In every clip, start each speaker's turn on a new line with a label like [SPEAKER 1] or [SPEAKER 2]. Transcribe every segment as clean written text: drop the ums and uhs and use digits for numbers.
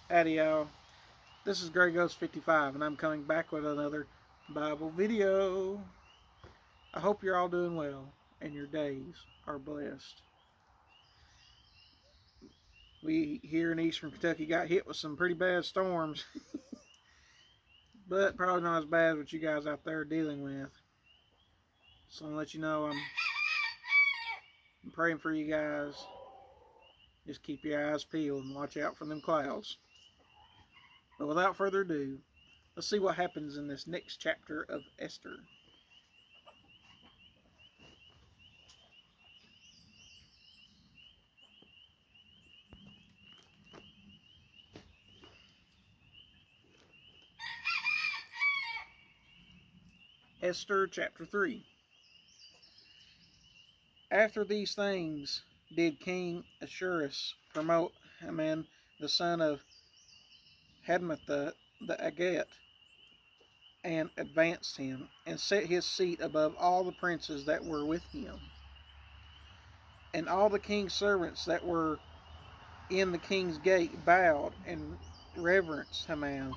[SPEAKER 1] Howdy y'all, this is Grey Ghost 55 and I'm coming back with another Bible video. I hope you're all doing well and your days are blessed. We here in eastern Kentucky got hit with some pretty bad storms, but probably not as bad as what you guys out there are dealing with. So I'm gonna let you know I'm praying for you guys. Just keep your eyes peeled and watch out for them clouds. But without further ado, let's see what happens in this next chapter of Esther. Esther chapter 3. After these things did King Ahasuerus promote Haman the son of Hammedatha the Agagite, and advanced him, and set his seat above all the princes that were with him. And all the king's servants that were in the king's gate bowed and reverenced Haman,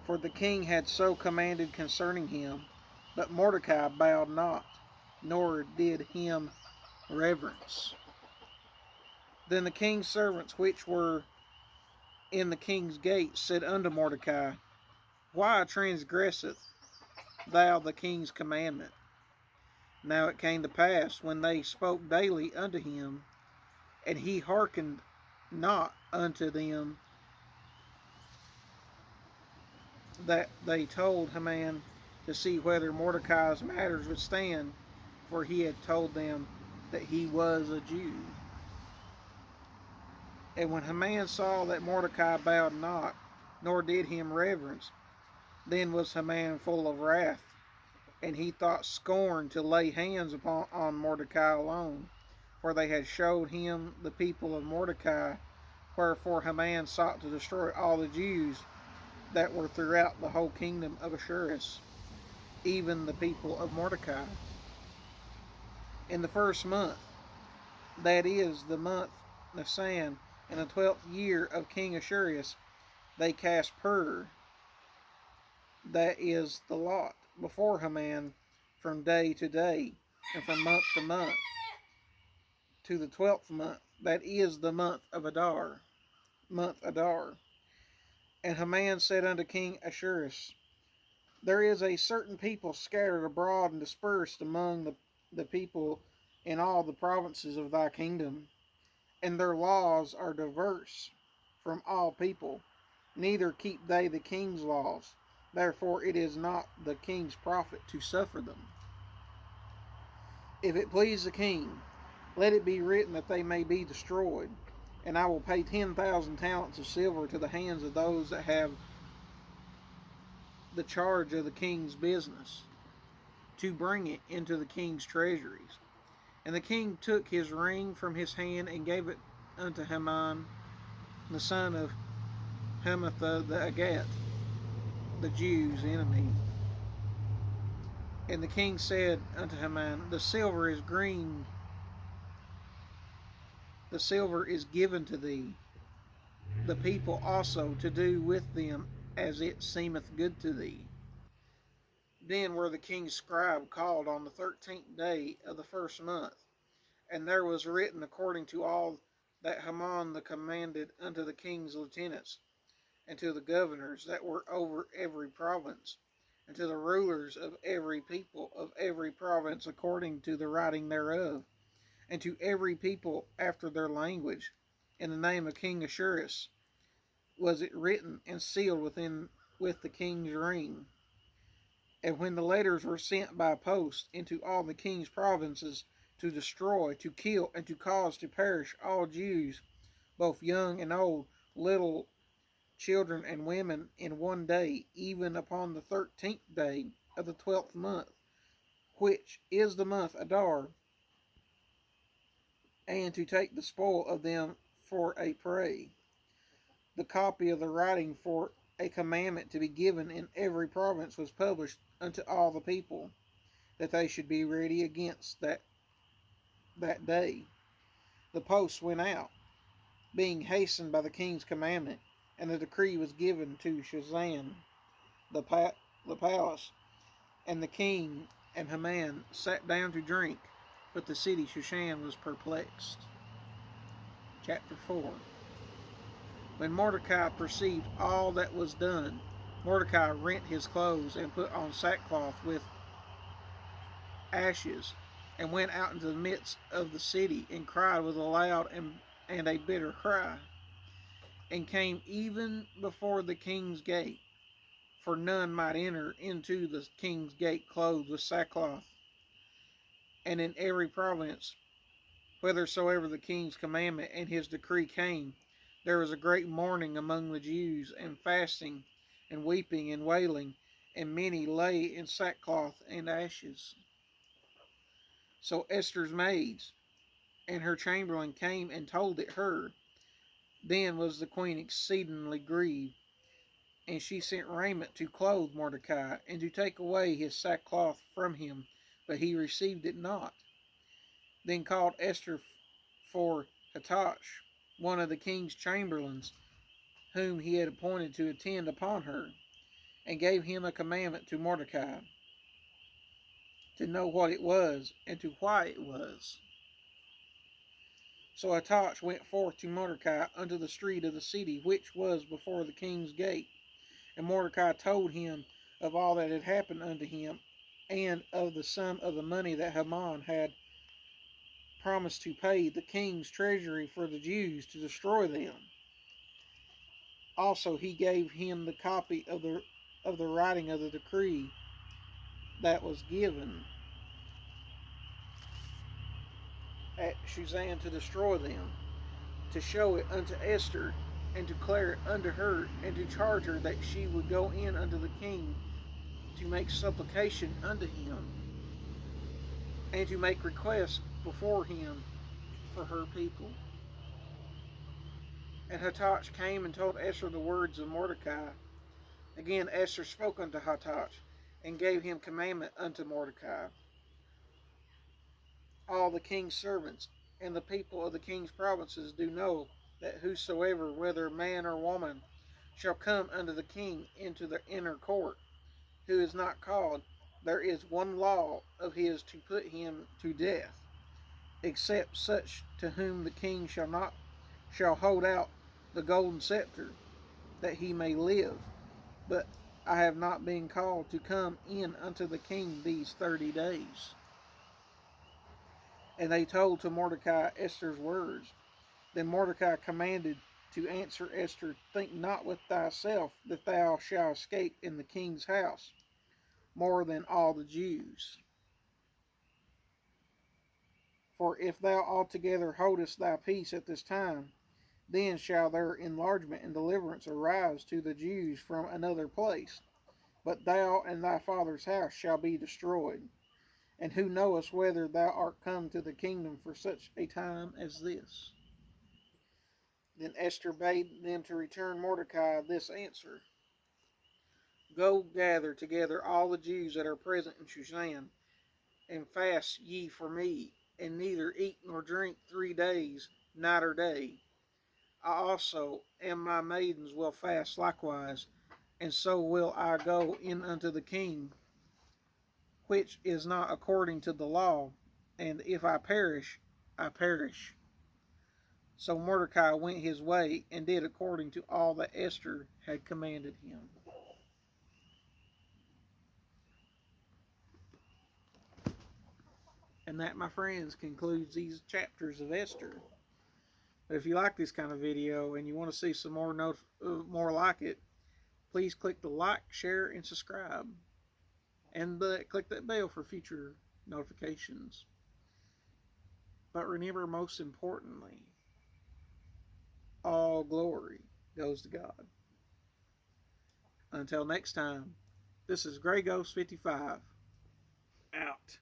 [SPEAKER 1] for the king had so commanded concerning him. But Mordecai bowed not, nor did him reverence. Then the king's servants which were in the king's gate said unto Mordecai, Why transgresseth thou the king's commandment? Now it came to pass, when they spoke daily unto him, and he hearkened not unto them, that they told Haman to see whether Mordecai's matters would stand, for he had told them that he was a Jew. And when Haman saw that Mordecai bowed not, nor did him reverence, then was Haman full of wrath, and he thought scorn to lay hands on Mordecai alone, for they had showed him the people of Mordecai. Wherefore Haman sought to destroy all the Jews that were throughout the whole kingdom of Ahasuerus, even the people of Mordecai. In the first month, that is the month Nisan, in the 12th year of King Ahasuerus, they cast pur, that is the lot, before Haman from day to day, and from month to month, to the 12th month, that is the month of Adar. And Haman said unto King Ahasuerus, There is a certain people scattered abroad and dispersed among the people in all the provinces of thy kingdom, and their laws are diverse from all people, neither keep they the king's laws. Therefore it is not the king's profit to suffer them. If it please the king, let it be written that they may be destroyed, and I will pay 10,000 talents of silver to the hands of those that have the charge of the king's business, to bring it into the king's treasuries. And the king took his ring from his hand and gave it unto Haman, the son of Hammedatha the Agagite, the Jews' enemy. And the king said unto Haman, The silver is green, the silver is given to thee, the people also to do with them as it seemeth good to thee. Then were the king's scribe called on the 13th day of the first month, and there was written according to all that Haman the commanded unto the king's lieutenants, and to the governors that were over every province, and to the rulers of every people of every province according to the writing thereof, and to every people after their language, in the name of King Ahasuerus, was it written and sealed with the king's ring. And when the letters were sent by post into all the king's provinces, to destroy, to kill, and to cause to perish all Jews, both young and old, little children and women, in one day, even upon the 13th day of the 12th month, which is the month Adar, and to take the spoil of them for a prey. The copy of the writing for a commandment to be given in every province was published unto all the people, that they should be ready against that day. The posts went out, being hastened by the king's commandment, And the decree was given to Shazan, the, the palace, and the king and Haman sat down to drink, but the city Shushan was perplexed. Chapter 4. When Mordecai perceived all that was done, Mordecai rent his clothes and put on sackcloth with ashes, and went out into the midst of the city, and cried with a loud and a bitter cry, and came even before the king's gate, for none might enter into the king's gate clothed with sackcloth. And in every province, whithersoever the king's commandment and his decree came, there was a great mourning among the Jews, and fasting, and weeping, and wailing, and many lay in sackcloth and ashes. So Esther's maids and her chamberlain came and told it her. Then was the queen exceedingly grieved, and she sent raiment to clothe Mordecai, and to take away his sackcloth from him, but he received it not. Then called Esther for Hathach, one of the king's chamberlains, whom he had appointed to attend upon her, and gave him a commandment to Mordecai, to know what it was, and to why it was. So Hathach went forth to Mordecai unto the street of the city, which was before the king's gate. And Mordecai told him of all that had happened unto him, and of the sum of the money that Haman had promised to pay the king's treasury for the Jews to destroy them. Also he gave him the copy of the writing of the decree that was given at Shushan to destroy them, to show it unto Esther, and to declare it unto her, and to charge her that she would go in unto the king to make supplication unto him, and to make request before him for her people. And Hathach came and told Esther the words of Mordecai. Again Esther spoke unto Hathach, and gave him commandment unto Mordecai. All the king's servants and the people of the king's provinces do know that whosoever, whether man or woman, shall come unto the king into the inner court, who is not called, there is one law of his to put him to death, except such to whom the king shall hold out the golden scepter, that he may live. But I have not been called to come in unto the king these 30 days. And they told to Mordecai Esther's words. Then Mordecai commanded to answer Esther, think not with thyself that thou shalt escape in the king's house more than all the Jews. For if thou altogether holdest thy peace at this time, then shall their enlargement and deliverance arise to the Jews from another place. But thou and thy father's house shall be destroyed. And who knoweth whether thou art come to the kingdom for such a time as this? Then Esther bade them to return Mordecai this answer. Go gather together all the Jews that are present in Shushan, and fast ye for me, and neither eat nor drink 3 days, night or day. I also and my maidens will fast likewise, and so will I go in unto the king, which is not according to the law, and if I perish, I perish. So Mordecai went his way, and did according to all that Esther had commanded him. And that, my friends, concludes these chapters of Esther. If you like this kind of video and you want to see some more like it, please click the like, share, and subscribe. And click that bell for future notifications. But remember, most importantly, all glory goes to God. Until next time, this is Grey Ghost 55, out.